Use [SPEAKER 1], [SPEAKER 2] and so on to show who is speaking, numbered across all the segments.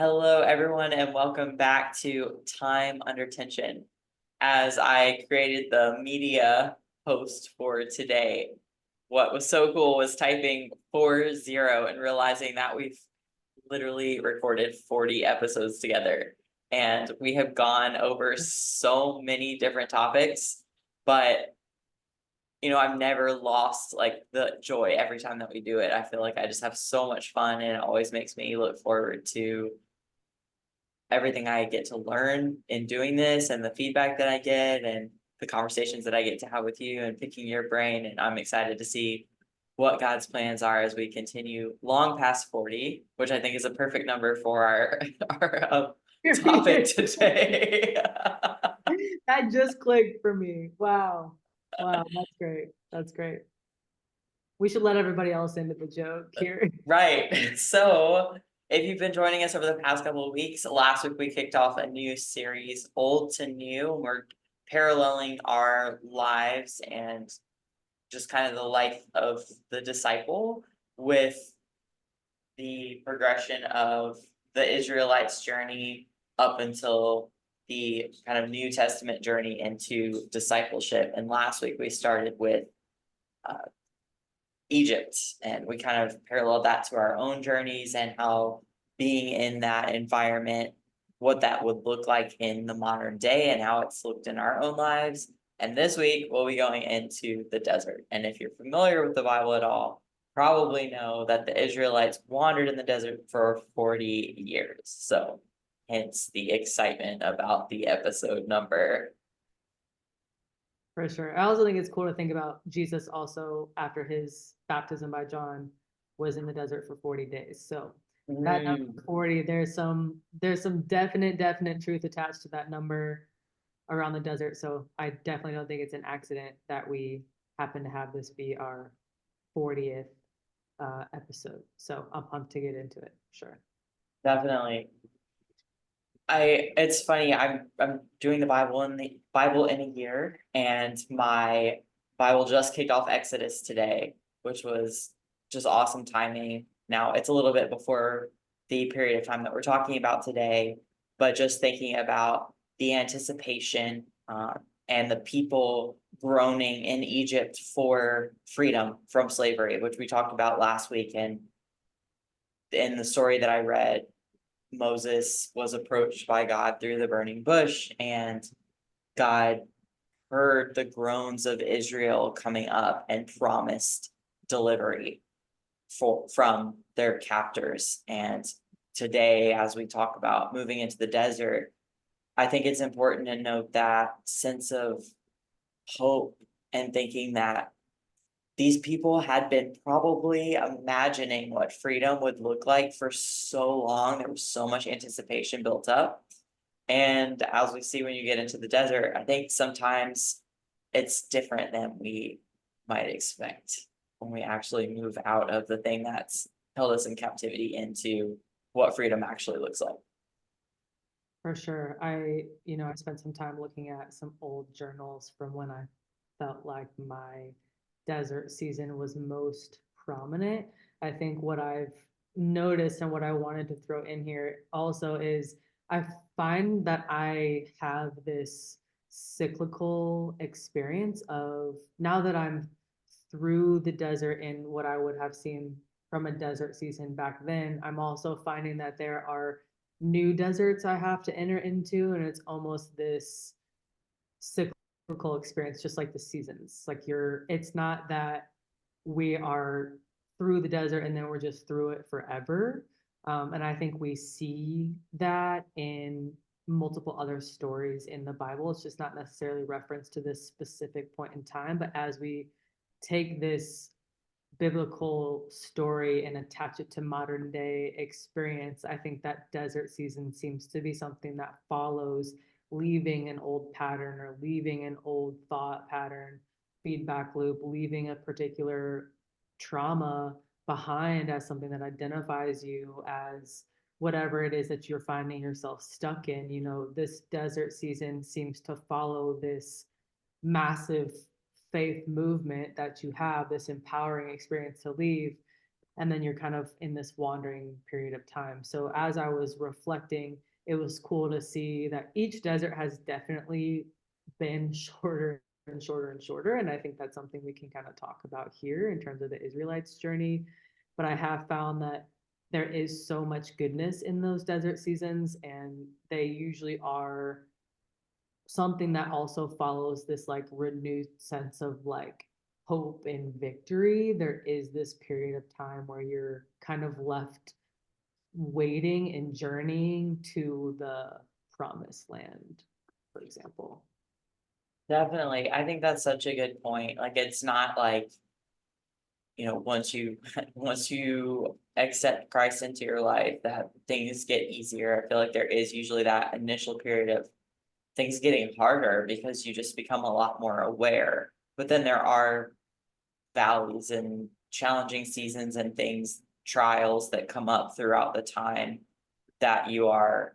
[SPEAKER 1] Hello, everyone, and welcome back to Time Under Tension. As I created the media post for today, what was so cool was typing 40 and realizing that we've literally recorded 40 episodes together. And we have gone over so many different topics, but I've never lost like the joy every time that we do it. I feel like I just have so much fun and it always makes me look forward to everything I get to learn in doing this and the feedback that I get and the conversations that I get to have with you and picking your brain. And I'm excited to see what God's plans are as we continue long past 40, which I think is a perfect number for our our topic today.
[SPEAKER 2] That just clicked for me. Wow. Wow, that's great. That's great. We should let everybody else into the joke here.
[SPEAKER 1] Right. So, if you've been joining us over the past couple of weeks, last week we kicked off a new series, Old to New. We're paralleling our lives and just kind of the life of the disciple with the progression of the Israelites' journey up until the kind of New Testament journey into discipleship. And last week we started with uh, Egypt, and we kind of paralleled that to our own journeys and how being in that environment, what that would look like in the modern day and how it's looked in our own lives. And this week we'll be going into the desert. And if you're familiar with the Bible at all, probably know that the Israelites wandered in the desert for 40 years. So hence the excitement about the episode number.
[SPEAKER 2] For sure. I also think it's cool to think about Jesus also after his baptism by John was in the desert for 40 days. So that number
[SPEAKER 1] Mm.
[SPEAKER 2] 40, there's some definite truth attached to that number around the desert. So I definitely don't think it's an accident that we happen to have this be our 40th episode. So I'm pumped to get into it. Sure.
[SPEAKER 1] Definitely. It's funny, I'm doing the Bible in a year, and my Bible just kicked off Exodus today, which was just awesome timing. Now it's a little bit before the period of time that we're talking about today, but just thinking about the anticipation and the people groaning in Egypt for freedom from slavery, which we talked about last week. And in the story that I read, Moses was approached by God through the burning bush, and God heard the groans of Israel coming up and promised delivery from their captors. And today, as we talk about moving into the desert, I think it's important to note that sense of hope and thinking that these people had been probably imagining what freedom would look like for so long. There was so much anticipation built up. And as we see when you get into the desert, I think sometimes it's different than we might expect when we actually move out of the thing that's held us in captivity into what freedom actually looks like.
[SPEAKER 2] For sure. I spent some time looking at some old journals from when I felt like my desert season was most prominent. I think what I've noticed and what I wanted to throw in here also is I find that I have this cyclical experience of now that I'm through the desert in what I would have seen from a desert season back then, I'm also finding that there are new deserts I have to enter into, and it's almost this cyclical experience, just like the seasons. Like it's not that we are through the desert and then we're just through it forever. And I think we see that in multiple other stories in the Bible. It's just not necessarily referenced to this specific point in time, but as we take this biblical story and attach it to modern day experience, I think that desert season seems to be something that follows leaving an old pattern or leaving an old thought pattern, feedback loop, leaving a particular trauma behind as something that identifies you as whatever it is that you're finding yourself stuck in. This desert season seems to follow this massive faith movement that you have, this empowering experience to leave. and then you're kind of in this wandering period of time. So as I was reflecting, it was cool to see that each desert has definitely been shorter and shorter and shorter. And I think that's something we can kind of talk about here in terms of the Israelites' journey. But I have found that there is so much goodness in those desert seasons, and they usually are something that also follows this like renewed sense of like hope and victory. There is this period of time where you're kind of left waiting and journeying to the promised land, for example.
[SPEAKER 1] Definitely. I think that's such a good point. Like, it's not like, once you once you accept Christ into your life, that things get easier. I feel like there is usually that initial period of things getting harder because you just become a lot more aware. But then there are valleys and challenging seasons and things, trials that come up throughout the time that you are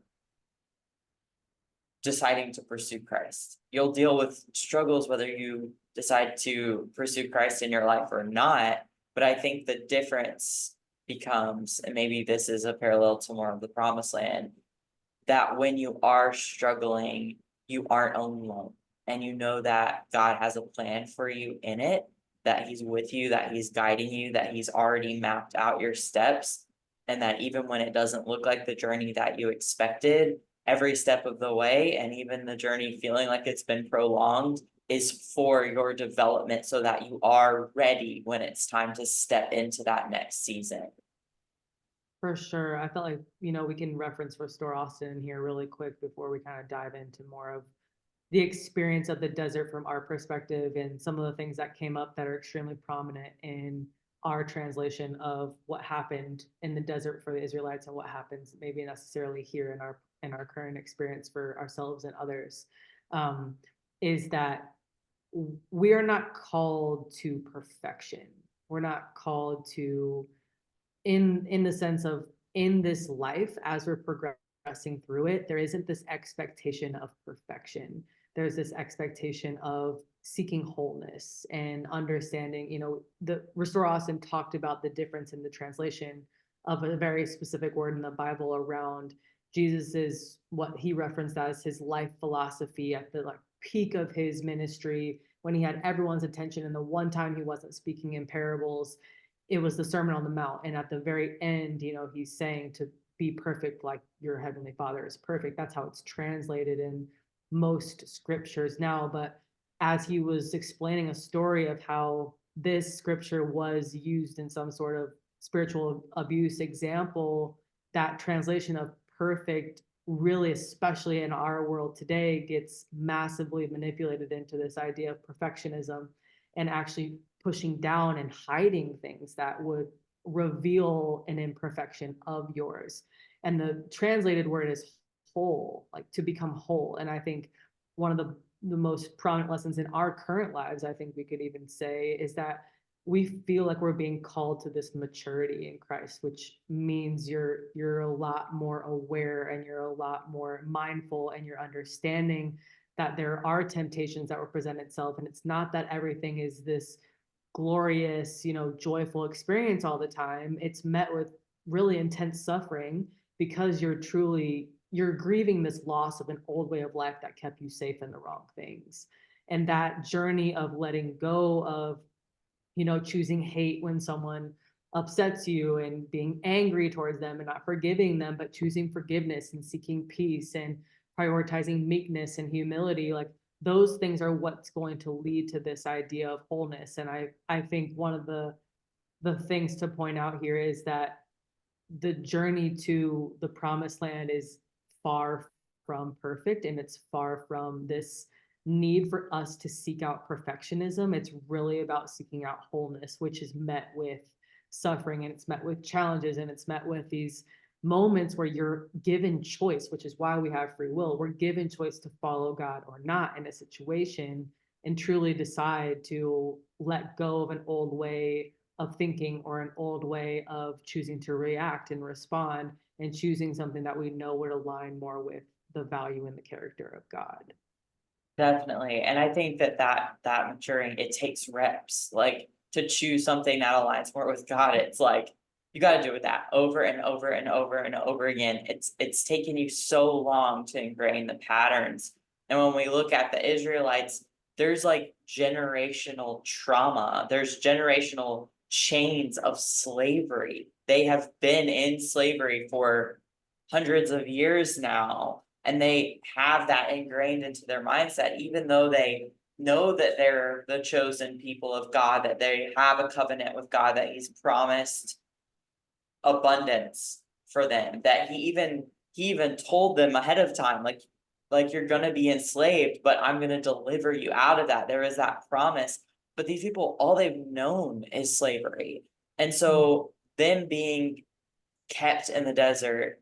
[SPEAKER 1] deciding to pursue Christ. You'll deal with struggles whether you decide to pursue Christ in your life or not. But I think the difference becomes, and maybe this is a parallel to more of the promised land, that when you are struggling, you aren't alone. And you know that God has a plan for you in it, that He's with you, that He's guiding you, that He's already mapped out your steps, and that even when it doesn't look like the journey that you expected, every step of the way, and even the journey feeling like it's been prolonged, is for your development so that you are ready when it's time to step into that next season.
[SPEAKER 2] For sure. I felt like, we can reference Restore Austin here really quick before we kind of dive into more of the experience of the desert from our perspective and some of the things that came up that are extremely prominent in our translation of what happened in the desert for the Israelites and what happens maybe necessarily here in our current experience for ourselves and others, um, is that we are not called to perfection. We're not called to in the sense of in this life as we're progressing through it, there isn't this expectation of perfection. There's this expectation of seeking wholeness and understanding. The Restore Austin talked about the difference in the translation of a very specific word in the Bible around Jesus's what he referenced as his life philosophy at the like peak of his ministry when he had everyone's attention and the one time he wasn't speaking in parables, it was the Sermon on the Mount. And at the very end, he's saying to be perfect like your heavenly Father is perfect. That's how it's translated in most scriptures now. But as he was explaining a story of how this scripture was used in some sort of spiritual abuse example, that translation of perfect really, especially in our world today, gets massively manipulated into this idea of perfectionism and actually pushing down and hiding things that would reveal an imperfection of yours. And the translated word is whole, like to become whole. And I think one of the most prominent lessons in our current lives, I think we could even say, is that we feel like we're being called to this maturity in Christ, which means you're a lot more aware and you're a lot more mindful and you're understanding that there are temptations that will present itself. And it's not that everything is this glorious, joyful experience all the time. It's met with really intense suffering because you're grieving this loss of an old way of life that kept you safe in the wrong things. And that journey of letting go of choosing hate when someone upsets you and being angry towards them and not forgiving them, but choosing forgiveness and seeking peace and prioritizing meekness and humility, like those things are what's going to lead to this idea of wholeness. And I think one of the things to point out here is that the journey to the promised land is far from perfect, and it's far from this need for us to seek out perfectionism. It's really about seeking out wholeness, which is met with suffering and it's met with challenges and it's met with these moments where you're given choice, which is why we have free will. We're given choice to follow God or not in a situation and truly decide to let go of an old way of thinking or an old way of choosing to react and respond and choosing something that we know would align more with the value and the character of God.
[SPEAKER 1] Definitely. And I think that maturing, it takes reps. Like, to choose something that aligns more with God, it's like you gotta do with that over and over and over and over again. It's taken you so long to ingrain the patterns. And when we look at the Israelites, there's like generational trauma, there's generational chains of slavery. They have been in slavery for hundreds of years now, and they have that ingrained into their mindset, even though they know that they're the chosen people of God, that they have a covenant with God, that He's promised abundance for them, that he even told them ahead of time, like you're gonna be enslaved, but I'm gonna deliver you out of that. There is that promise. But these people, all they've known is slavery. And
[SPEAKER 2] Mm.
[SPEAKER 1] so them being kept in the desert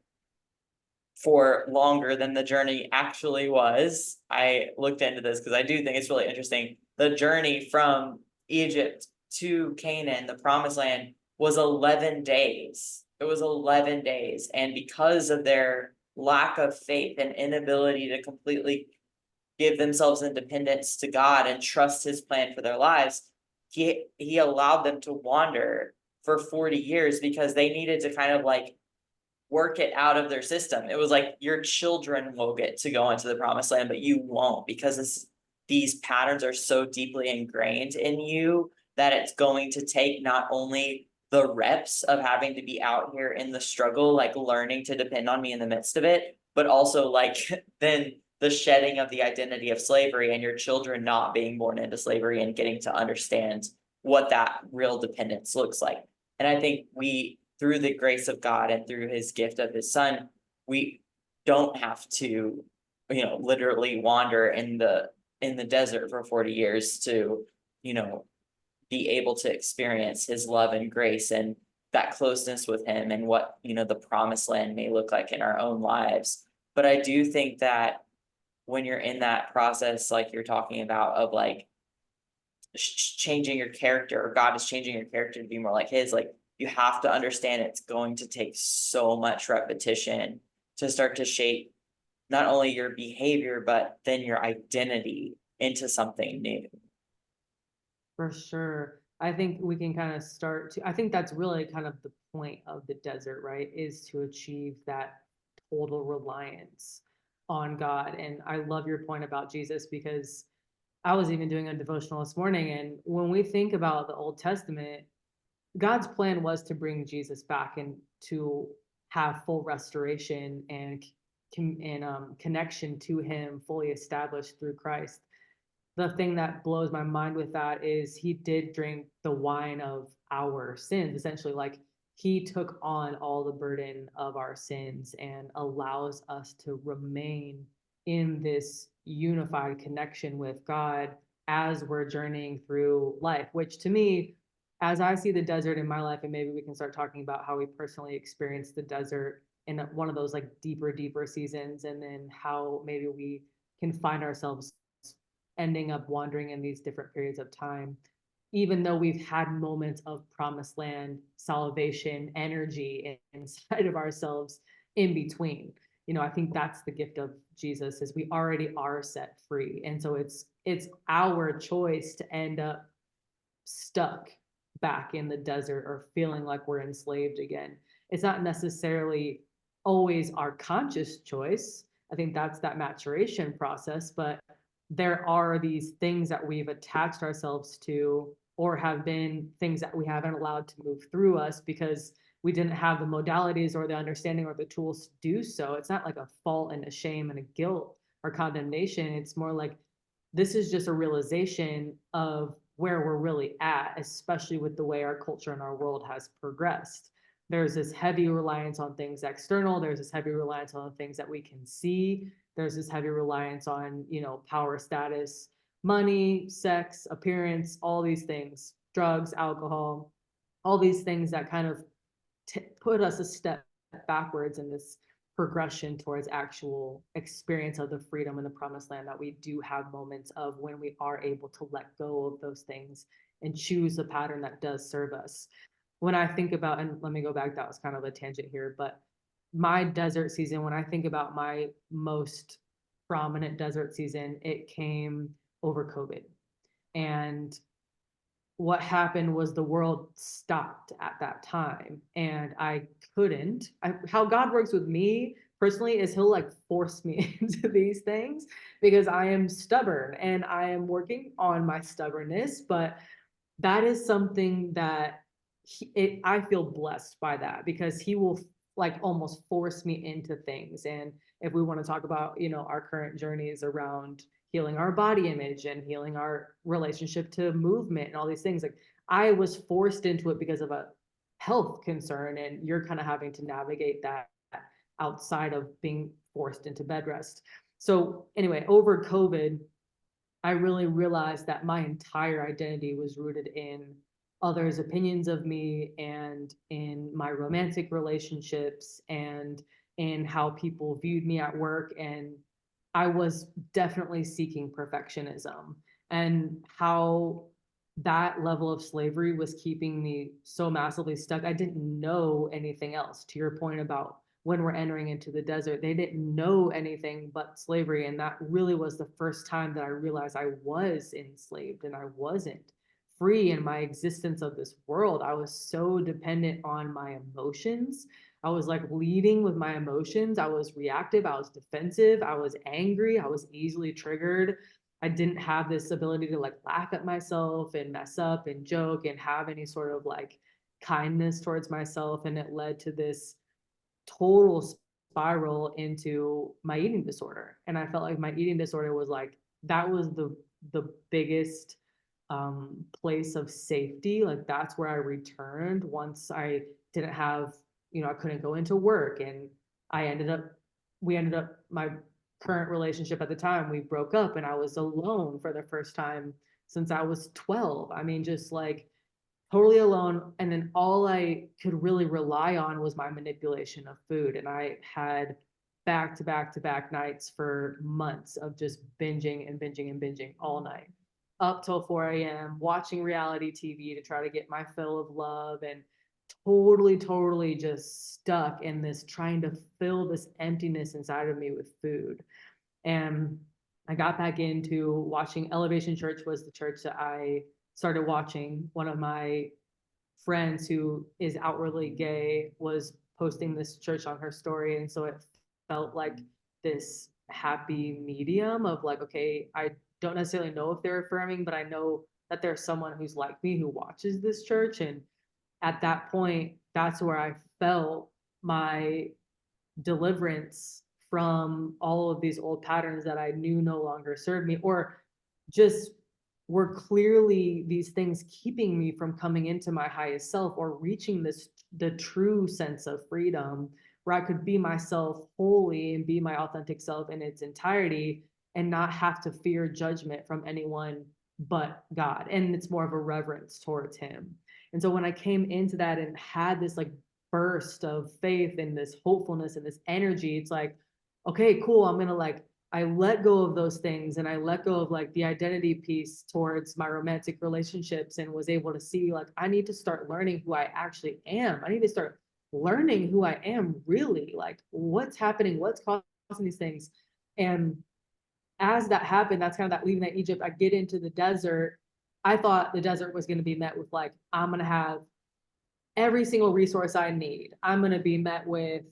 [SPEAKER 1] for longer than the journey actually was. I looked into this because I do think it's really interesting. The journey from Egypt to Canaan, the promised land, was 11 days. It was 11 days. And because of their lack of faith and inability to completely give themselves independence to God and trust His plan for their lives, He allowed them to wander for 40 years because they needed to kind of like work it out of their system. It was like your children will get to go into the promised land, but you won't, because these patterns are so deeply ingrained in you that it's going to take not only the reps of having to be out here in the struggle, like learning to depend on me in the midst of it, but also like then the shedding of the identity of slavery and your children not being born into slavery and getting to understand what that real dependence looks like. And I think we, through the grace of God and through His gift of His Son, we don't have to, literally wander in the desert for 40 years to, you know, be able to experience His love and grace and that closeness with Him and what, the promised land may look like in our own lives. But I do think that when you're in that process, like you're talking about, of like changing your character, or God is changing your character to be more like His, like you have to understand it's going to take so much repetition to start to shape not only your behavior, but then your identity into something new.
[SPEAKER 2] For sure. I think we can kind of start to, I think that's really kind of the point of the desert, right? Is to achieve that total reliance on God. And I love your point about Jesus, because I was even doing a devotional this morning. And when we think about the Old Testament, God's plan was to bring Jesus back and to have full restoration and connection to Him fully established through Christ. The thing that blows my mind with that is He did drink the wine of our sins, essentially. Like, He took on all the burden of our sins and allows us to remain in this unified connection with God as we're journeying through life, which to me, as I see the desert in my life, and maybe we can start talking about how we personally experience the desert in one of those like deeper seasons, and then how maybe we can find ourselves ending up wandering in these different periods of time, even though we've had moments of promised land, salvation, energy inside of ourselves in between. I think that's the gift of Jesus, is we already are set free. And so it's our choice to end up stuck back in the desert or feeling like we're enslaved again. It's not necessarily always our conscious choice. I think that's that maturation process, but there are these things that we've attached ourselves to, or have been things that we haven't allowed to move through us because we didn't have the modalities or the understanding or the tools to do so. It's not like a fault and a shame and a guilt or condemnation. It's more like this is just a realization of where we're really at, especially with the way our culture and our world has progressed. There's this heavy reliance on things external. There's this heavy reliance on things that we can see. There's this heavy reliance on, power, status, money, sex, appearance, all these things, drugs, alcohol, all these things that kind of put us a step backwards in this progression towards actual experience of the freedom and the promised land, that we do have moments of when we are able to let go of those things and choose a pattern that does serve us. When I think about, and let me go back, that was kind of a tangent here, but my desert season, when I think about my most prominent desert season, it came over COVID. And what happened was the world stopped at that time, and I couldn't. How God works with me personally is he'll like force me into these things because I am stubborn and I am working on my stubbornness, but that is something that I feel blessed by that because he will like almost force me into things. And if we want to talk about, our current journeys around healing our body image and healing our relationship to movement and all these things, like I was forced into it because of a health concern, and you're kind of having to navigate that outside of being forced into bed rest. So anyway, over COVID, I really realized that my entire identity was rooted in others' opinions of me and in my romantic relationships and in how people viewed me at work. And I was definitely seeking perfectionism, and how that level of slavery was keeping me so massively stuck. I didn't know anything else. To your point about when we're entering into the desert, they didn't know anything but slavery. And that really was the first time that I realized I was enslaved and I wasn't free in my existence of this world. I was so dependent on my emotions. I was like leading with my emotions. I was reactive. I was defensive. I was angry. I was easily triggered. I didn't have this ability to like laugh at myself and mess up and joke and have any sort of like kindness towards myself. And it led to this total spiral into my eating disorder. And I felt like my eating disorder was like, that was the biggest place of safety. Like that's where I returned once I didn't have, I couldn't go into work. And we ended up, my current relationship at the time, we broke up and I was alone for the first time since I was 12. I mean, just like totally alone. And then all I could really rely on was my manipulation of food. And I had back to back to back nights for months of just binging and binging and binging all night up till 4 a.m., watching reality TV to try to get my fill of love, and totally just stuck in this trying to fill this emptiness inside of me with food. And I got back into watching Elevation Church was the church that I started watching. One of my friends who is outwardly gay was posting this church on her story. And so it felt like this happy medium of like, okay, I don't necessarily know if they're affirming, but I know that there's someone who's like me who watches this church. And at that point, that's where I felt my deliverance from all of these old patterns that I knew no longer served me, or just were clearly these things keeping me from coming into my highest self or reaching the true sense of freedom where I could be myself wholly and be my authentic self in its entirety and not have to fear judgment from anyone but God. And it's more of a reverence towards him. And so when I came into that and had this like burst of faith and this hopefulness and this energy, it's like, okay, cool. I'm gonna like, I let go of those things and I let go of like the identity piece towards my romantic relationships and was able to see like, I need to start learning who I actually am. I need to start learning who I am really, like what's happening, what's causing these things. And as that happened, that's kind of that leaving that Egypt, I get into the desert. I thought the desert was going to be met with like, I'm going to have every single resource I need. I'm going to be met with,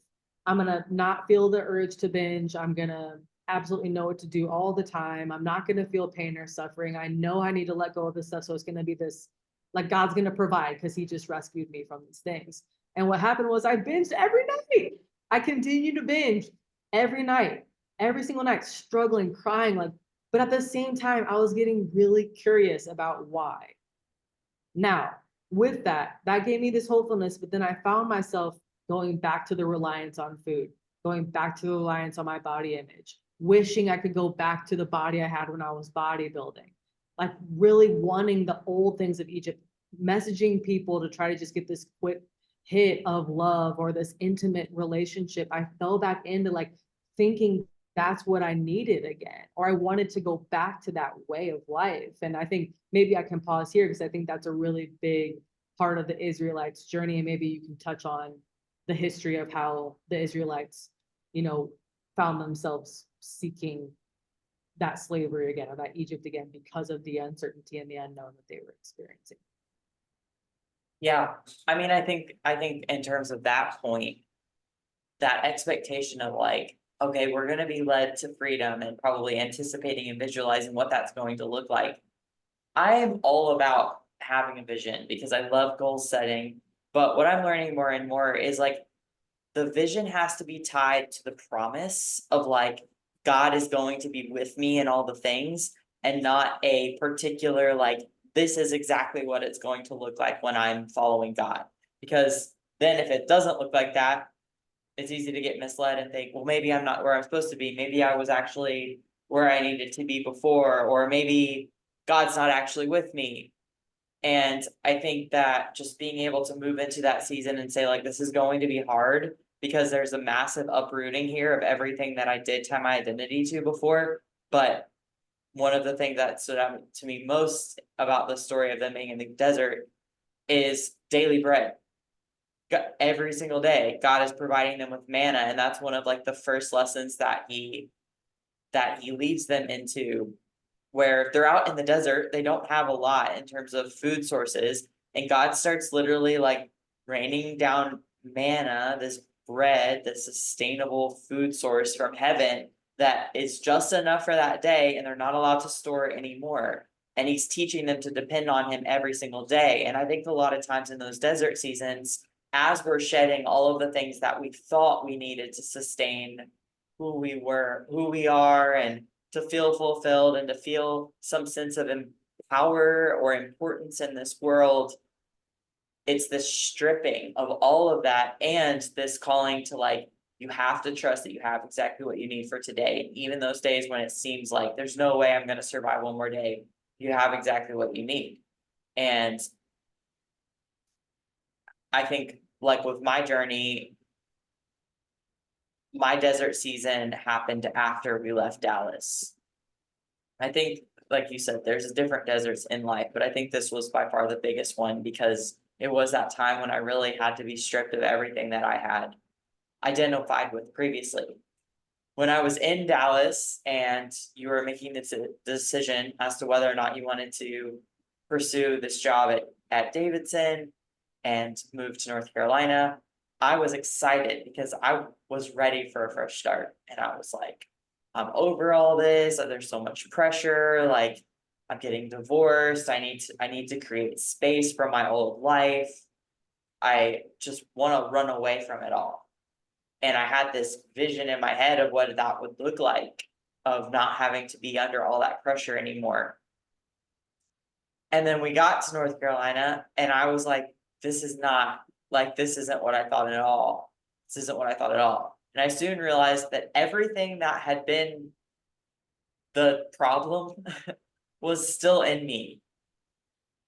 [SPEAKER 2] I'm going to not feel the urge to binge. I'm going to absolutely know what to do all the time. I'm not going to feel pain or suffering. I know I need to let go of this stuff. So it's going to be this, like God's going to provide because he just rescued me from these things. And what happened was I binged every night. I continued to binge every night, every single night, struggling, crying, like, but at the same time, I was getting really curious about why. Now, with that, that gave me this hopefulness, but then I found myself going back to the reliance on food, going back to the reliance on my body image, wishing I could go back to the body I had when I was bodybuilding, like really wanting the old things of Egypt, messaging people to try to just get this quick hit of love or this intimate relationship. I fell back into like thinking that's what I needed again, or I wanted to go back to that way of life. And I think maybe I can pause here because I think that's a really big part of the Israelites' journey. And maybe you can touch on the history of how the Israelites, found themselves seeking that slavery again or that Egypt again because of the uncertainty and the unknown that they were experiencing.
[SPEAKER 1] Yeah, I mean, I think in terms of that point, that expectation of like, okay, we're gonna be led to freedom and probably anticipating and visualizing what that's going to look like. I am all about having a vision because I love goal setting, but what I'm learning more and more is like the vision has to be tied to the promise of like God is going to be with me in all the things and not a particular like this is exactly what it's going to look like when I'm following God. Because then if it doesn't look like that, it's easy to get misled and think, well, maybe I'm not where I'm supposed to be. Maybe I was actually where I needed to be before, or maybe God's not actually with me. And I think that just being able to move into that season and say, like, this is going to be hard because there's a massive uprooting here of everything that I did tie my identity to before. But one of the things that stood out to me most about the story of them being in the desert is daily bread. Every single day, God is providing them with manna, and that's one of like the first lessons that he leads them into where they're out in the desert, they don't have a lot in terms of food sources, and God starts literally like raining down manna, this bread, this sustainable food source from heaven that is just enough for that day, and they're not allowed to store it anymore. And he's teaching them to depend on him every single day. And I think a lot of times in those desert seasons, as we're shedding all of the things that we thought we needed to sustain who we were, who we are, and to feel fulfilled and to feel some sense of power or importance in this world, it's this stripping of all of that and this calling to like, you have to trust that you have exactly what you need for today. And even those days when it seems like there's no way I'm going to survive one more day, you have exactly what you need. And I think, like with my journey, my desert season happened after we left Dallas. I think, like you said, there's different deserts in life, but I think this was by far the biggest one because it was that time when I really had to be stripped of everything that I had identified with previously. When I was in Dallas and you were making the decision as to whether or not you wanted to pursue this job at Davidson and move to North Carolina, I was excited because I was ready for a fresh start. And I was like, I'm over all this. There's so much pressure. Like, I'm getting divorced. I need to create space from my old life. I just want to run away from it all. And I had this vision in my head of what that would look like of not having to be under all that pressure anymore. And then we got to North Carolina and I was like, this is not like this isn't what I thought at all. This isn't what I thought at all. And I soon realized that everything that had been the problem was still in me.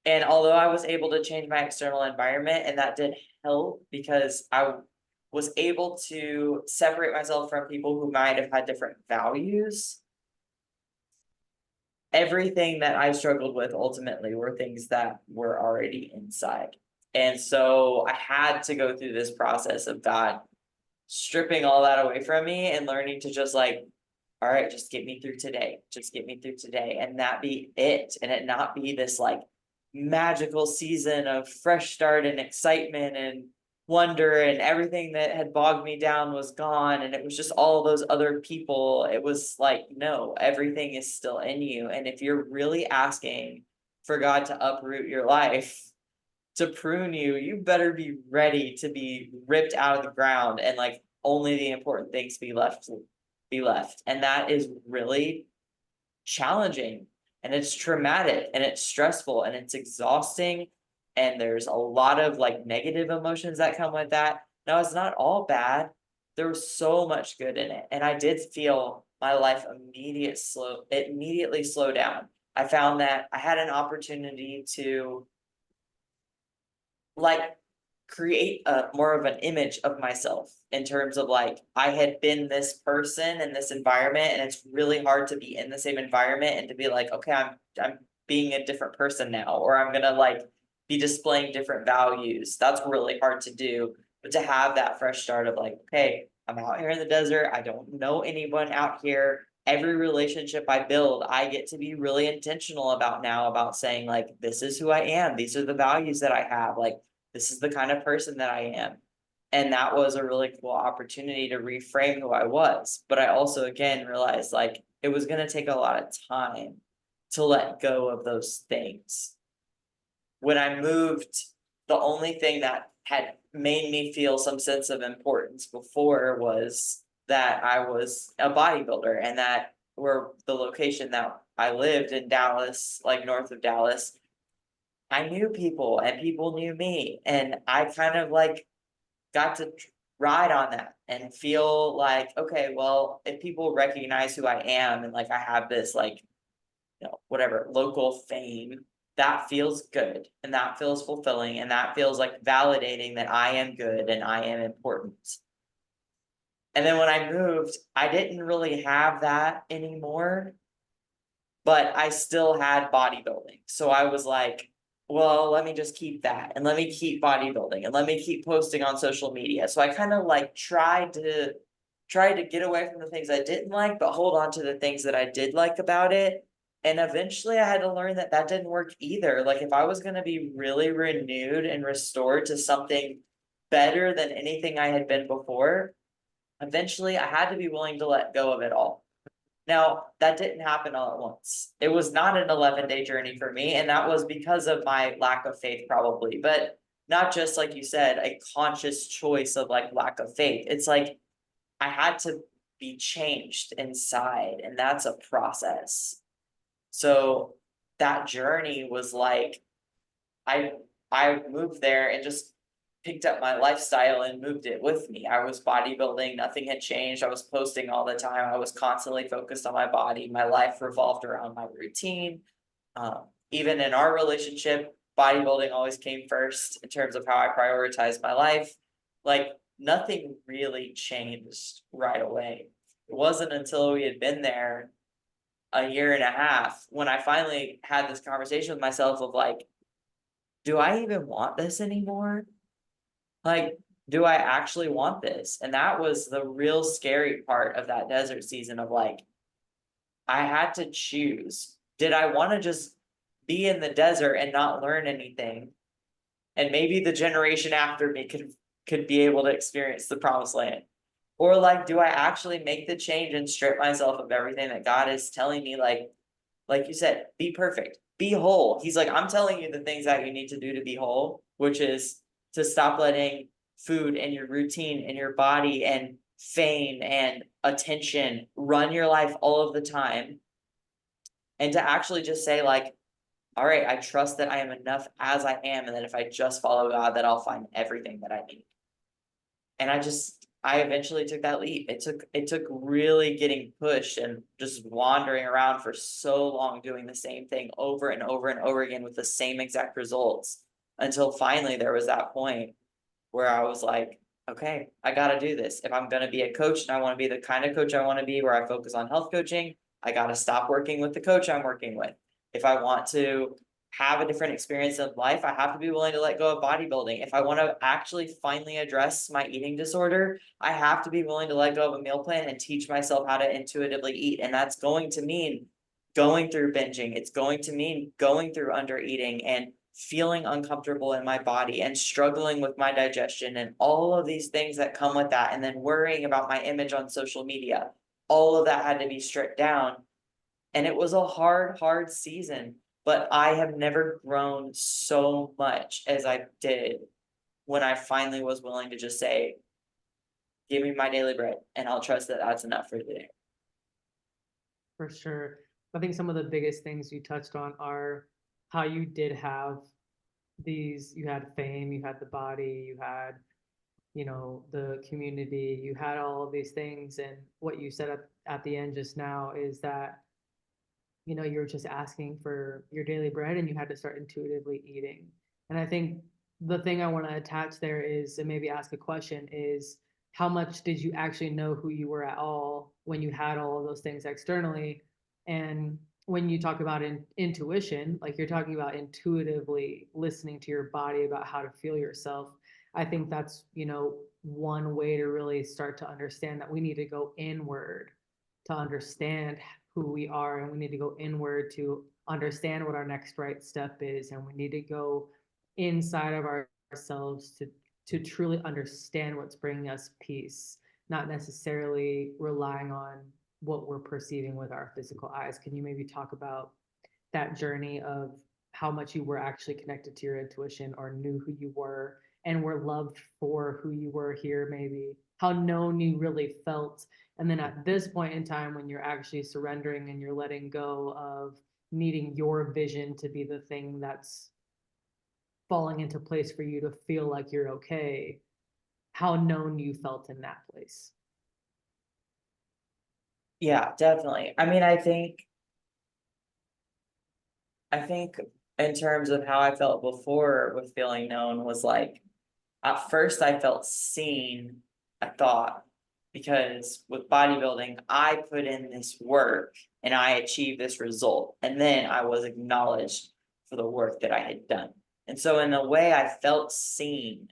[SPEAKER 1] And although I was able to change my external environment and that did help because I was able to separate myself from people who might have had different values, everything that I struggled with ultimately were things that were already inside. And so I had to go through this process of God stripping all that away from me and learning to just like, all right, just get me through today. Just get me through today. And that be it. And it not be this like magical season of fresh start and excitement and wonder and everything that had bogged me down was gone and it was just all those other people. It was like, no, everything is still in you. And if you're really asking for God to uproot your life, to prune you, you better be ready to be ripped out of the ground and like only the important things be left. And that is really challenging and it's traumatic and it's stressful and it's exhausting and there's a lot of like negative emotions that come with that. Now it's not all bad. There was so much good in it and I did feel my life immediately slow down. I found that I had an opportunity to like create a more of an image of myself in terms of like I had been this person in this environment and it's really hard to be in the same environment and to be like, okay, I'm being a different person now, or I'm gonna like be displaying different values. That's really hard to do. But to have that fresh start of like, okay, I'm out here in the desert, I don't know anyone out here. Every relationship I build, I get to be really intentional about now about saying, like, this is who I am, these are the values that I have. Like this is the kind of person that I am. And that was a really cool opportunity to reframe who I was. But I also, again, realized like it was going to take a lot of time to let go of those things. When I moved, the only thing that had made me feel some sense of importance before was that I was a bodybuilder and that where the location that I lived in Dallas, like north of Dallas, I knew people and people knew me. And I kind of like got to ride on that and feel like, okay, well, if people recognize who I am and like I have this like, whatever, local fame, that feels good and that feels fulfilling and that feels like validating that I am good and I am important. And then when I moved, I didn't really have that anymore, but I still had bodybuilding. So I was like, well, let me just keep that and let me keep bodybuilding and let me keep posting on social media. So I kind of like tried to get away from the things I didn't like, but hold on to the things that I did like about it. And eventually I had to learn that that didn't work either. Like if I was going to be really renewed and restored to something better than anything I had been before, eventually I had to be willing to let go of it all. Now, that didn't happen all at once. It was not an 11-day journey for me, and that was because of my lack of faith, probably. But not just like you said, a conscious choice of like lack of faith. It's like I had to be changed inside, and that's a process. So that journey was like I I moved there and just picked up my lifestyle and moved it with me. I was bodybuilding, nothing had changed. I was posting all the time. I was constantly focused on my body. My life revolved around my routine. Even in our relationship, bodybuilding always came first in terms of how I prioritized my life. Like nothing really changed right away. It wasn't until we had been there a year and a half when I finally had this conversation with myself of like, do I even want this anymore? Like, do I actually want this? And that was the real scary part of that desert season of like, I had to choose. Did I want to just be in the desert and not learn anything? And maybe the generation after me could be able to experience the promised land. Or like, do I actually make the change and strip myself of everything that God is telling me, like you said, be perfect, be whole. He's like, I'm telling you the things that you need to do to be whole, which is to stop letting food and your routine and your body and fame and attention run your life all of the time. And to actually just say, like, all right, I trust that I am enough as I am, and that if I just follow God, that I'll find everything that I need. And I eventually took that leap. It took really getting pushed and just wandering around for so long doing the same thing over and over and over again with the same exact results until finally there was that point where I was like, okay, I got to do this. If I'm going to be a coach and I want to be the kind of coach I want to be where I focus on health coaching, I got to stop working with the coach I'm working with. If I want to have a different experience of life, I have to be willing to let go of bodybuilding. If I want to actually finally address my eating disorder, I have to be willing to let go of a meal plan and teach myself how to intuitively eat. And that's going to mean going through binging. It's going to mean going through under eating and feeling uncomfortable in my body and struggling with my digestion and all of these things that come with that. And then worrying about my image on social media. All of that had to be stripped down. And it was a hard season, but I have never grown so much as I did when I finally was willing to just say, give me my daily bread and I'll trust that that's enough for today.
[SPEAKER 2] For sure. I think some of the biggest things you touched on are how you did have you had fame, you had the body, you had, the community, you had all of these things. And what you said at the end just now is that, you're just asking for your daily bread and you had to start intuitively eating. And I think the thing I want to attach there is, and maybe ask a question is, how much did you actually know who you were at all when you had all of those things externally? And when you talk about intuition, like you're talking about intuitively listening to your body about how to feel yourself. I think that's, one way to really start to understand that we need to go inward to understand who we are, and we need to go inward to understand what our next right step is, and we need to go inside of ourselves to truly understand what's bringing us peace, not necessarily relying on what we're perceiving with our physical eyes. Can you maybe talk about that journey of how much you were actually connected to your intuition or knew who you were and were loved for who you were here, maybe how known you really felt? And then at this point in time, when you're actually surrendering and you're letting go of needing your vision to be the thing that's falling into place for you to feel like you're okay, how known you felt in that place.
[SPEAKER 1] Yeah, definitely. I mean, I think in terms of how I felt before with feeling known was like, at first I felt seen, I thought, because with bodybuilding, I put in this work and I achieved this result, and then I was acknowledged for the work that I had done. And so in a way I felt seen,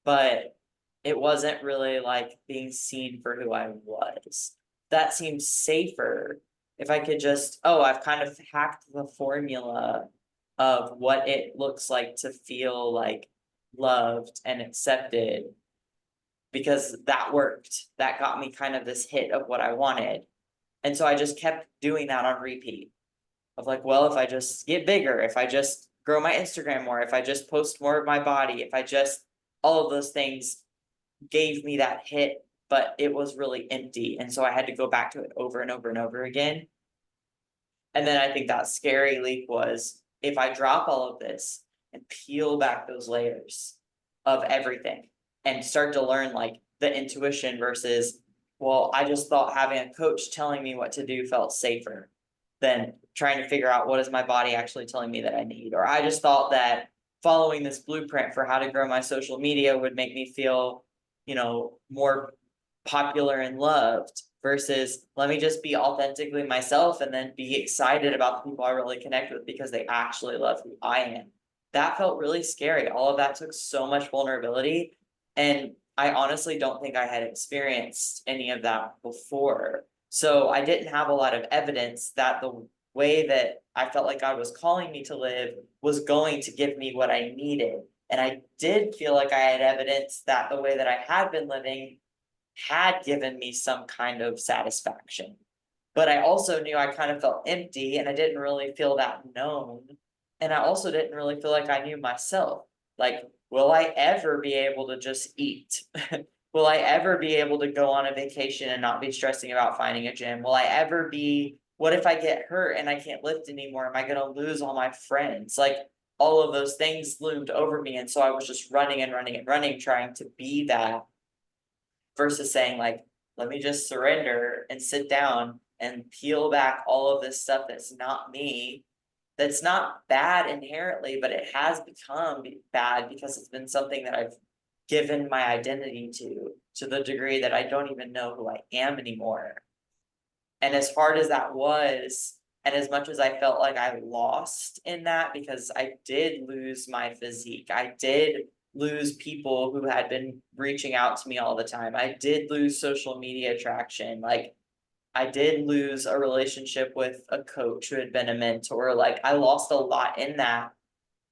[SPEAKER 1] but it wasn't really like being seen for who I was. That seems safer if I could just, oh, I've kind of hacked the formula of what it looks like to feel like loved and accepted, because that worked. That got me kind of this hit of what I wanted. And so I just kept doing that on repeat of like, well, if I just get bigger, if I just grow my Instagram more, if I just post more of my body, if I just, all of those things gave me that hit, but it was really empty. And so I had to go back to it over and over and over again. And then I think that scary leap was, if I drop all of this and peel back those layers of everything and start to learn like the intuition versus, well, I just thought having a coach telling me what to do felt safer than trying to figure out what is my body actually telling me that I need. Or I just thought that following this blueprint for how to grow my social media would make me feel, more popular and loved, versus let me just be authentically myself and then be excited about the people I really connect with because they actually love who I am. That felt really scary. All of that took so much vulnerability. And I honestly don't think I had experienced any of that before. So I didn't have a lot of evidence that the way that I felt like God was calling me to live was going to give me what I needed. And I did feel like I had evidence that the way that I had been living had given me some kind of satisfaction. But I also knew I kind of felt empty and I didn't really feel that known. And I also didn't really feel like I knew myself. Like, will I ever be able to just eat? Will I ever be able to go on a vacation and not be stressing about finding a gym? Will I ever be, what if I get hurt and I can't lift anymore? Am I going to lose all my friends? Like, all of those things loomed over me. And so I was just running and running and running, trying to be that, versus saying like, let me just surrender and sit down and peel back all of this stuff that's not me, that's not bad inherently, but it has become bad because it's been something that I've given my identity to the degree that I don't even know who I am anymore. And as hard as that was, and as much as I felt like I lost in that, because I did lose my physique, I did lose people who had been reaching out to me all the time. I did lose social media traction. Like, I did lose a relationship with a coach who had been a mentor. Like, I lost a lot in that.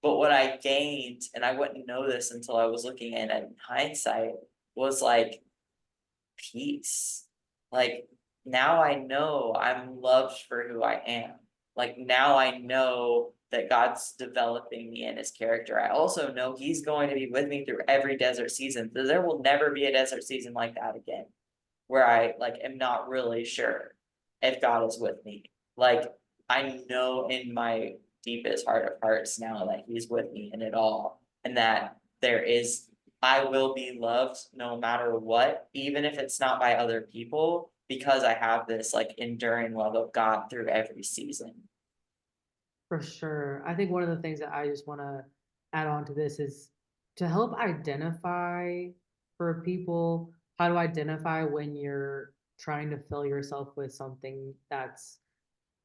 [SPEAKER 1] But what I gained, and I wouldn't know this until I was looking at it in hindsight, was like peace. Like, now I know I'm loved for who I am. Like, now I know that God's developing me in his character. I also know he's going to be with me through every desert season. So there will never be a desert season like that again, where I like am not really sure if God is with me. Like, I know in my deepest heart of hearts now that he's with me in it all, and that there is, I will be loved no matter what, even if it's not by other people, because I have this like enduring love of God through every season.
[SPEAKER 2] For sure. I think one of the things that I just want to add on to this is to help identify for people how to identify when you're trying to fill yourself with something that's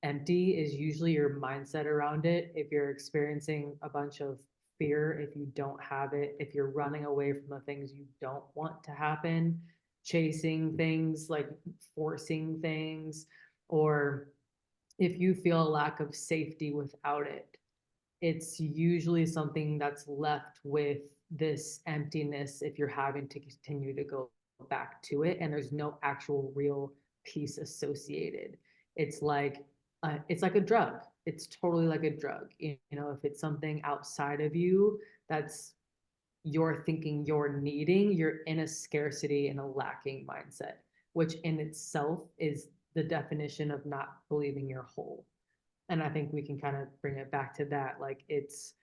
[SPEAKER 2] empty is usually your mindset around it. If you're experiencing a bunch of fear, if you don't have it, if you're running away from the things you don't want to happen, chasing things, like forcing things, or if you feel a lack of safety without it, it's usually something that's left with this emptiness if you're having to continue to go back to it and there's no actual real peace associated. It's like a drug. It's totally like a drug. You know, if it's something outside of you that's you're thinking you're needing, you're in a scarcity and a lacking mindset, which in itself is the definition of not believing you're whole. And I think we can kind of bring it back to that. Like it's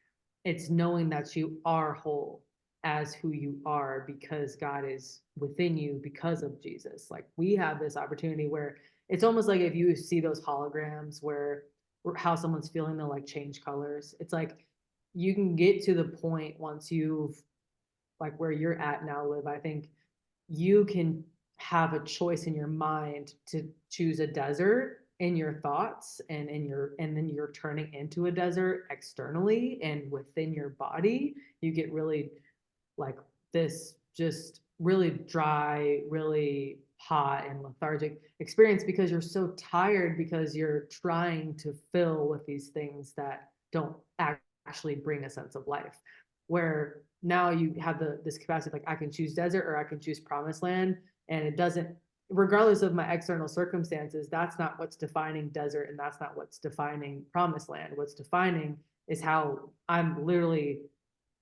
[SPEAKER 2] knowing that you are whole as who you are because God is within you because of Jesus. Like we have this opportunity where it's almost like if you see those holograms where how someone's feeling, they'll like change colors. It's like you can get to the point once you've like where you're at now, Liv. I think you can have a choice in your mind to choose a desert in your thoughts and in your and then you're turning into a desert externally and within your body you get really like this just really dry, really hot and lethargic experience because you're so tired because you're trying to fill with these things that don't actually bring a sense of life. Where now you have this capacity like I can choose desert or I can choose promised land, and it doesn't, regardless of my external circumstances, that's not what's defining desert and that's not what's defining promised land. What's defining is how I'm literally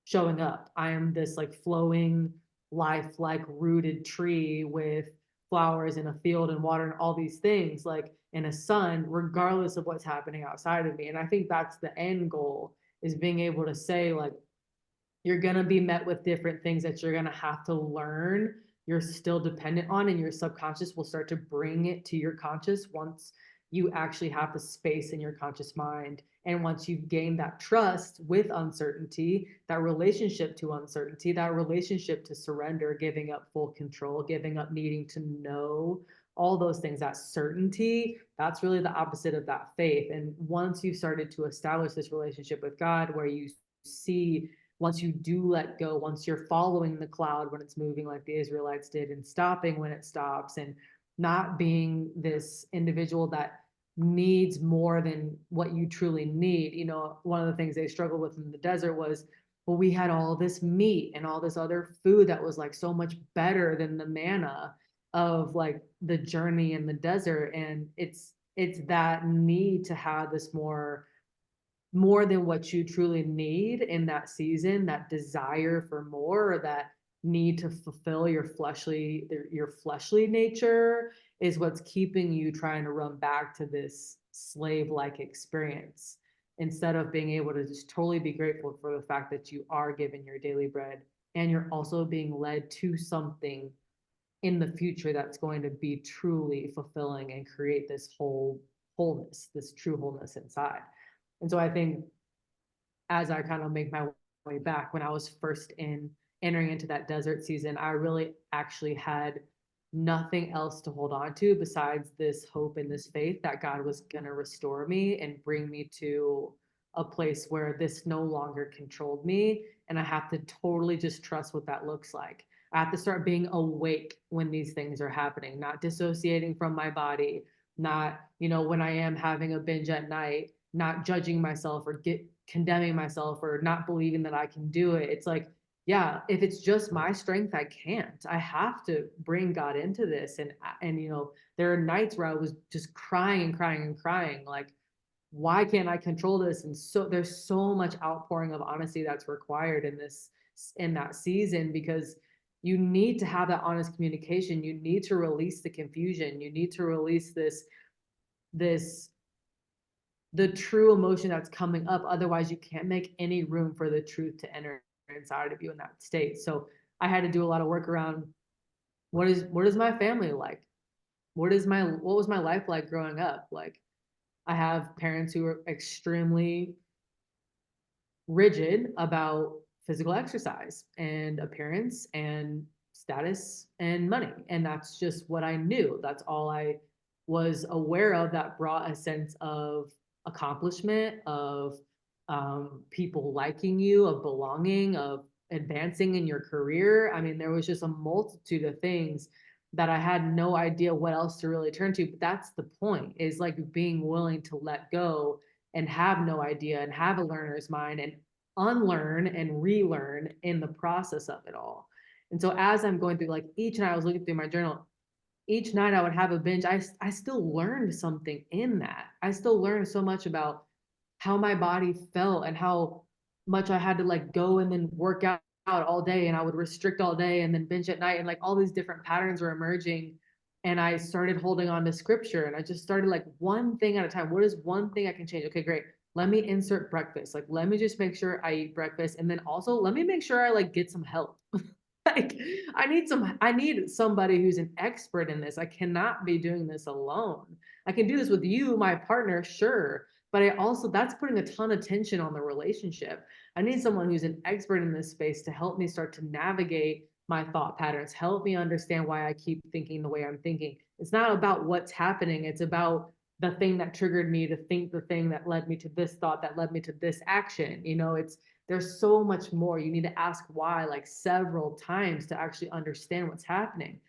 [SPEAKER 2] showing up. I am this like flowing life, like rooted tree with flowers in a field and water and all these things, like in a sun, regardless of what's happening outside of me. And I think that's the end goal is being able to say, like, you're going to be met with different things that you're going to have to learn you're still dependent on, and your subconscious will start to bring it to your conscious once you actually have the space in your conscious mind. And once you've gained that trust with uncertainty, that relationship to uncertainty, that relationship to surrender, giving up full control, giving up needing to know all those things, that certainty, that's really the opposite of that faith. And once you've started to establish this relationship with God where you see, once you do let go, once you're following the cloud when it's moving like the Israelites did and stopping when it stops and not being this individual that needs more than what you truly need. You know, one of the things they struggled with in the desert was, well, we had all this meat and all this other food that was like so much better than the manna of like the journey in the desert. And it's that need to have this more than what you truly need in that season, that desire for more, or that need to fulfill your fleshly nature is what's keeping you trying to run back to this slave-like experience instead of being able to just totally be grateful for the fact that you are given your daily bread and you're also being led to something in the future that's going to be truly fulfilling and create this wholeness, this true wholeness inside. And so I think as I kind of make my way back, when I was first entering into that desert season, I really actually had nothing else to hold on to besides this hope and this faith that God was going to restore me and bring me to a place where this no longer controlled me. And I have to totally just trust what that looks like. I have to start being awake when these things are happening, not dissociating from my body, not, you know, when I am having a binge at night, not judging myself or condemning myself or not believing that I can do it. It's like, yeah, if it's just my strength, I can't. I have to bring God into this. And you know, there are nights where I was just crying and crying and crying, like, why can't I control this? And so there's so much outpouring of honesty that's required in that season, because you need to have that honest communication. You need to release the confusion. You need to release this the true emotion that's coming up. Otherwise, you can't make any room for the truth to enter inside of you in that state. So I had to do a lot of work around what is my family like? What was my life like growing up? Like I have parents who are extremely rigid about physical exercise and appearance and status and money. And that's just what I knew. That's all I was aware of, that brought a sense of accomplishment, of people liking you, of belonging, of advancing in your career. I mean, there was just a multitude of things that I had no idea what else to really turn to. But that's the point, is like being willing to let go and have no idea and have a learner's mind and unlearn and relearn in the process of it all. And so as I'm going through, like each night I was looking through my journal, each night I would have a binge. I still learned something in that. I still learned so much about how my body felt and how much I had to like go and then work out all day, and I would restrict all day and then binge at night, and like all these different patterns were emerging. And I started holding on to scripture, and I just started like one thing at a time. What is one thing I can change? Okay, great. Let me insert breakfast. Like, let me just make sure I eat breakfast. And then also let me make sure I like get some help. Like I need somebody who's an expert in this. I cannot be doing this alone. I can do this with you, my partner, sure, but I also, that's putting a ton of tension on the relationship. I need someone who's an expert in this space to help me start to navigate my thought patterns, help me understand why I keep thinking the way I'm thinking. It's not about what's happening, it's about the thing that triggered me to think the thing that led me to this thought that led me to this action. It's, there's so much more. You need to ask why like several times to actually understand what's happening.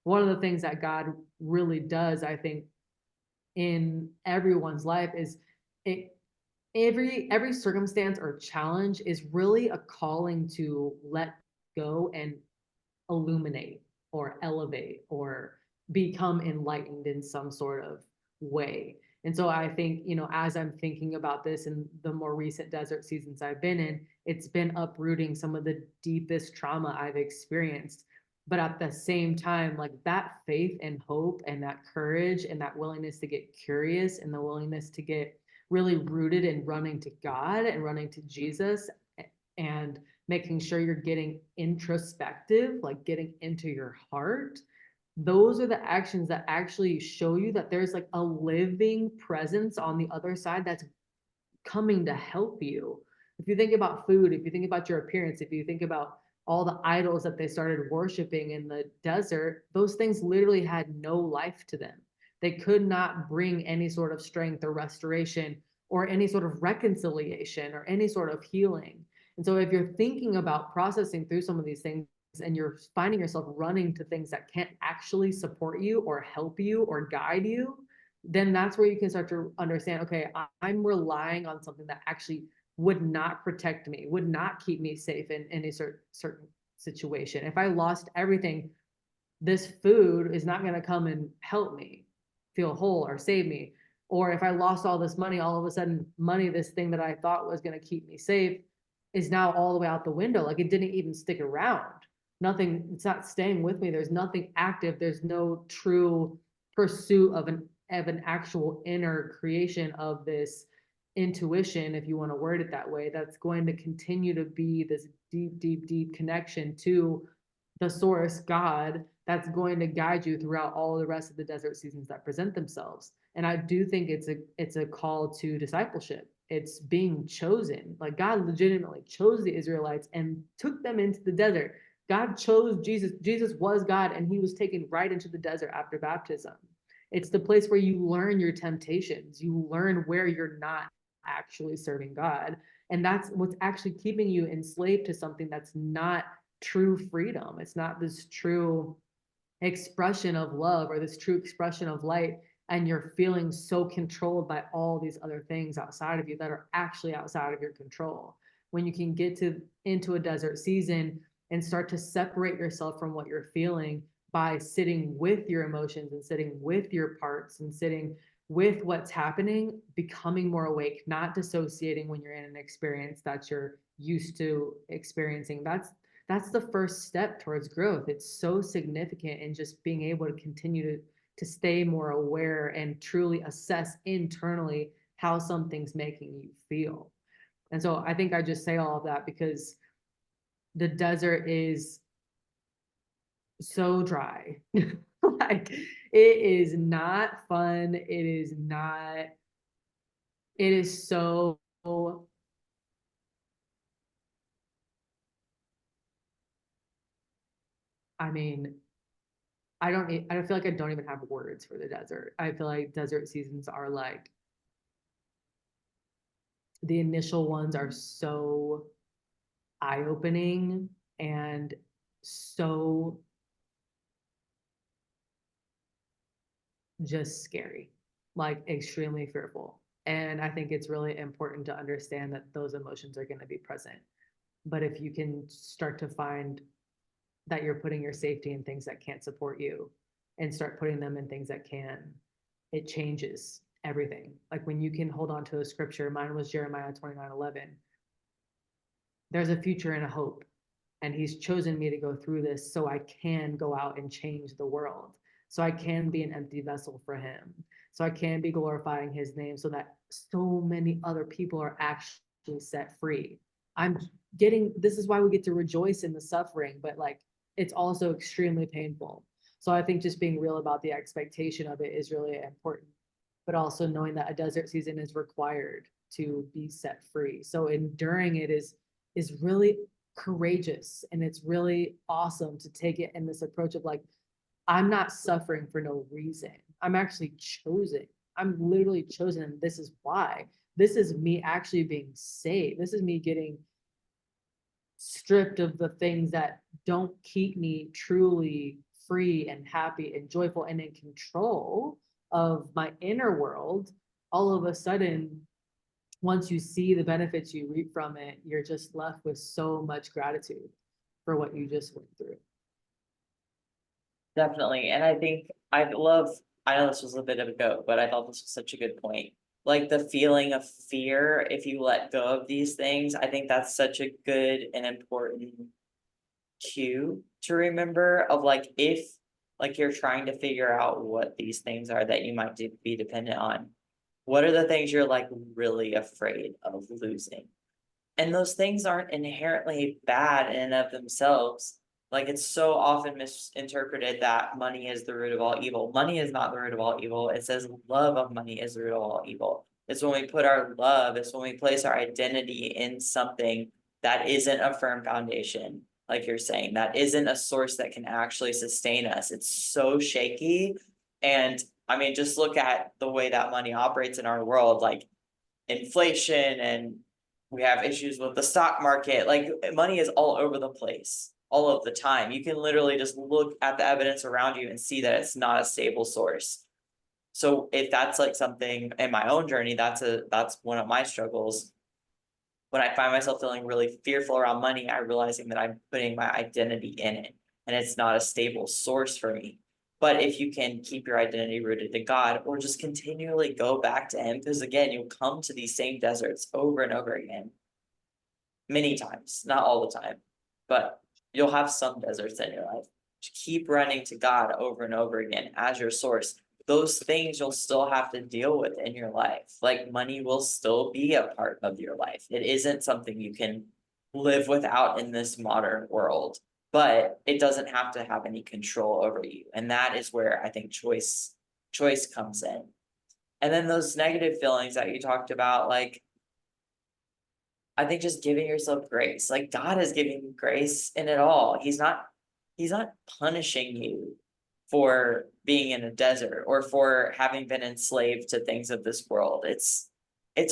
[SPEAKER 2] One of the things that God really does, I think, in everyone's life is it, every circumstance or challenge is really a calling to let go and illuminate or elevate or become enlightened in some sort of way. And so I think, as I'm thinking about this in the more recent desert seasons I've been in, it's been uprooting some of the deepest trauma I've experienced. But at the same time, like that faith and hope and that courage and that willingness to get curious and the willingness to get really rooted in running to God and running to Jesus and making sure you're getting introspective, like getting into your heart. Those are the actions that actually show you that there's like a living presence on the other side that's coming to help you. If you think about food, if you think about your appearance, if you think about all the idols that they started worshiping in the desert, those things literally had no life to them. They could not bring any sort of strength or restoration or any sort of reconciliation or any sort of healing. And so if you're thinking about processing through some of these things and you're finding yourself running to things that can't actually support you or help you or guide you, then that's where you can start to understand, okay, I'm relying on something that actually would not protect me, would not keep me safe in any certain situation. If I lost everything, this food is not going to come and help me feel whole or save me. Or if I lost all this money, all of a sudden money, this thing that I thought was going to keep me safe, is now all the way out the window. Like it didn't even stick around. Nothing, it's not staying with me. There's nothing active. There's no true pursuit of an actual inner creation of this intuition, if you want to word it that way, that's going to continue to be this deep, deep, deep connection to the source, God, that's going to guide you throughout all the rest of the desert seasons that present themselves. And I do think it's a call to discipleship. It's being chosen. Like God legitimately chose the Israelites and took them into the desert. God chose Jesus. Jesus was God, and he was taken right into the desert after baptism. It's the place where you learn your temptations. You learn where you're not actually serving God. And that's what's actually keeping you enslaved to something that's not true freedom. It's not this true expression of love or this true expression of light. And you're feeling so controlled by all these other things outside of you that are actually outside of your control. When you can get to into a desert season and start to separate yourself from what you're feeling by sitting with your emotions and sitting with your parts and sitting with what's happening, becoming more awake, not dissociating when you're in an experience that you're used to experiencing. That's the first step towards growth. It's so significant in just being able to continue to stay more aware and truly assess internally how something's making you feel. And so I think I just say all of that because the desert is so dry. Like it is not fun. It is so, I mean, I don't feel like I don't even have words for the desert. I feel like desert seasons are like the initial ones are so eye-opening and so just scary, like extremely fearful. And I think it's really important to understand that those emotions are going to be present. But if you can start to find that you're putting your safety in things that can't support you and start putting them in things that can, it changes everything. Like when you can hold on to a scripture, mine was Jeremiah 29:11. There's a future and a hope. And he's chosen me to go through this so I can go out and change the world. So I can be an empty vessel for him. So I can be glorifying his name so that so many other people are actually set free. I'm getting, this is why we get to rejoice in the suffering, but like it's also extremely painful. So I think just being real about the expectation of it is really important, but also knowing that a desert season is required to be set free. So enduring it is really courageous, and it's really awesome to take it in this approach of like, I'm not suffering for no reason. I'm actually chosen. I'm literally chosen, and this is why. This is me actually being saved. This is me getting stripped of the things that don't keep me truly free and happy and joyful and in control of my inner world. All of a sudden, once you see the benefits you reap from it, you're just left with so much gratitude for what you just went through.
[SPEAKER 1] Definitely. And I think I know this was a bit of a go, but I thought this was such a good point. Like the feeling of fear, if you let go of these things, I think that's such a good and important cue to remember of like if like you're trying to figure out what these things are that you might be dependent on. What are the things you're like really afraid of losing? And those things aren't inherently bad in and of themselves. Like it's so often misinterpreted that money is the root of all evil. Money is not the root of all evil. It says love of money is the root of all evil. It's when we put our love, it's when we place our identity in something that isn't a firm foundation, like you're saying, that isn't a source that can actually sustain us. It's so shaky. And I mean, just look at the way that money operates in our world, like inflation, and we have issues with the stock market. Like money is all over the place all of the time. You can literally just look at the evidence around you and see that it's not a stable source. So if that's like something in my own journey, that's one of my struggles. When I find myself feeling really fearful around money, I realizing that I'm putting my identity in it and it's not a stable source for me. But if you can keep your identity rooted in God or just continually go back to Him, because again, you'll come to these same deserts over and over again, many times, not all the time, but you'll have some deserts in your life. Keep running to God over and over again as your source. Those things you'll still have to deal with in your life. Like money will still be a part of your life. It isn't something you can live without in this modern world, but it doesn't have to have any control over you. And that is where I think choice comes in. And then those negative feelings that you talked about, like I think just giving yourself grace. Like God is giving you grace in it all. He's not punishing you for being in a desert or for having been enslaved to things of this world. It's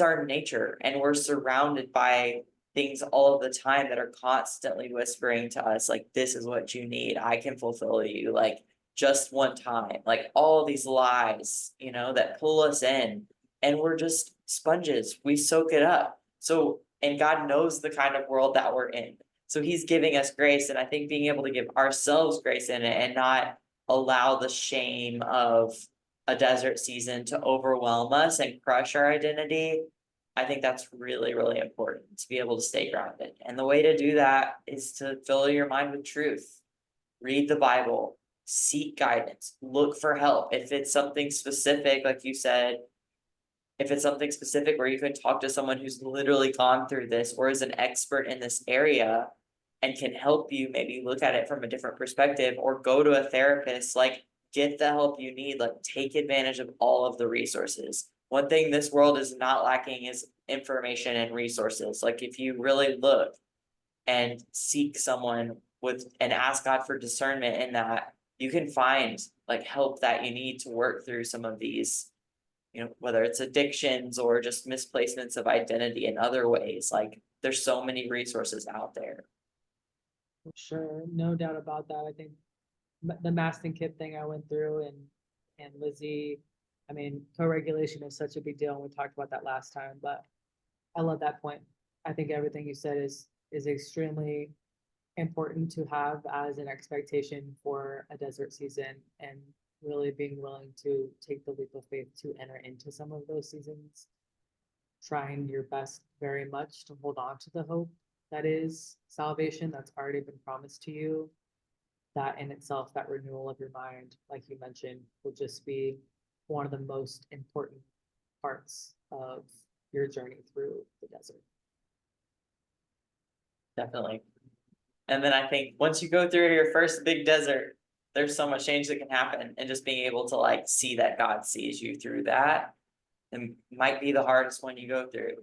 [SPEAKER 1] our nature, and we're surrounded by things all of the time that are constantly whispering to us like this is what you need. I can fulfill you like just one time. Like all these lies, that pull us in, and we're just sponges. We soak it up. So, and God knows the kind of world that we're in. So he's giving us grace. And I think being able to give ourselves grace in it and not allow the shame of a desert season to overwhelm us and crush our identity, I think that's really, really important to be able to stay grounded. And the way to do that is to fill your mind with truth. Read the Bible, seek guidance, look for help. If it's something specific, like you said, if it's something specific where you can talk to someone who's literally gone through this or is an expert in this area and can help you maybe look at it from a different perspective, or go to a therapist, like get the help you need, like take advantage of all of the resources. One thing this world is not lacking is information and resources. Like if you really look and seek someone with and ask God for discernment in that, you can find like help that you need to work through some of these, whether it's addictions or just misplacements of identity in other ways. Like there's so many resources out there.
[SPEAKER 2] For sure, no doubt about that. I think the masking kit thing I went through, and Lizzie I mean, co-regulation is such a big deal, and we talked about that last time, but I love that point. I think everything you said is extremely important to have as an expectation for a desert season, and really being willing to take the leap of faith to enter into some of those seasons, trying your best very much to hold on to the hope that is salvation that's already been promised to you. That in itself, that renewal of your mind, like you mentioned, will just be one of the most important parts of your journey through the desert.
[SPEAKER 1] Definitely. And then I think once you go through your first big desert, there's so much change that can happen. And just being able to like see that God sees you through that, and might be the hardest one you go through.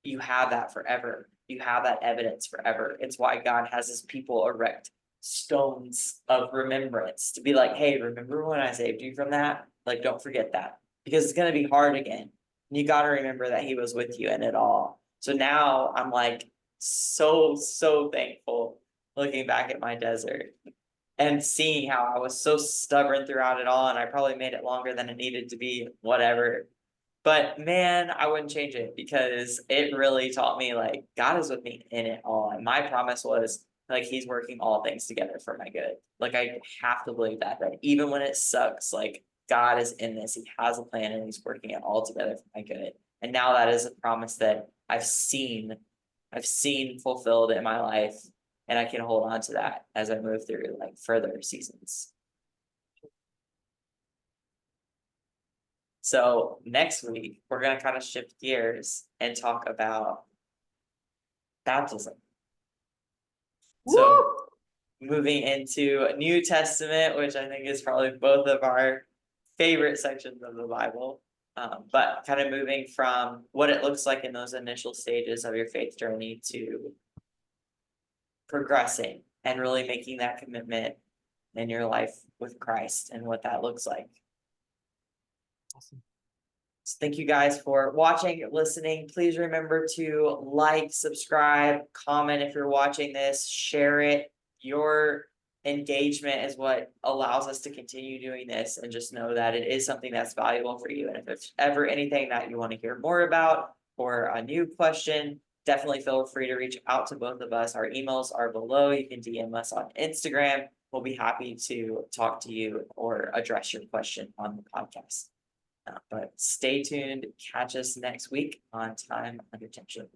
[SPEAKER 1] You have that forever. You have that evidence forever. It's why God has his people erect stones of remembrance to be like, hey, remember when I saved you from that? Like, don't forget that, because it's going to be hard again. And you got to remember that he was with you in it all. So now I'm like so thankful looking back at my desert and seeing how I was so stubborn throughout it all. And I probably made it longer than it needed to be, whatever. But man, I wouldn't change it, because it really taught me like God is with me in it all. And my promise was like he's working all things together for my good. Like I have to believe that even when it sucks, like God is in this. He has a plan and he's working it all together for my good. And now that is a promise that I've seen fulfilled in my life. And I can hold on to that as I move through like further seasons. So next week, we're going to kind of shift gears and talk about baptism. So moving into New Testament, which I think is probably both of our favorite sections of the Bible, but kind of moving from what it looks like in those initial stages of your faith journey to progressing and really making that commitment in your life with Christ and what that looks like.
[SPEAKER 2] Awesome.
[SPEAKER 1] So thank you guys for watching, listening. Please remember to like, subscribe, comment if you're watching this, share it. Your engagement is what allows us to continue doing this, and just know that it is something that's valuable for you. And if there's ever anything that you want to hear more about or a new question, definitely feel free to reach out to both of us. Our emails are below. You can DM us on Instagram. We'll be happy to talk to you or address your question on the podcast. But stay tuned. Catch us next week on Time Under Tension.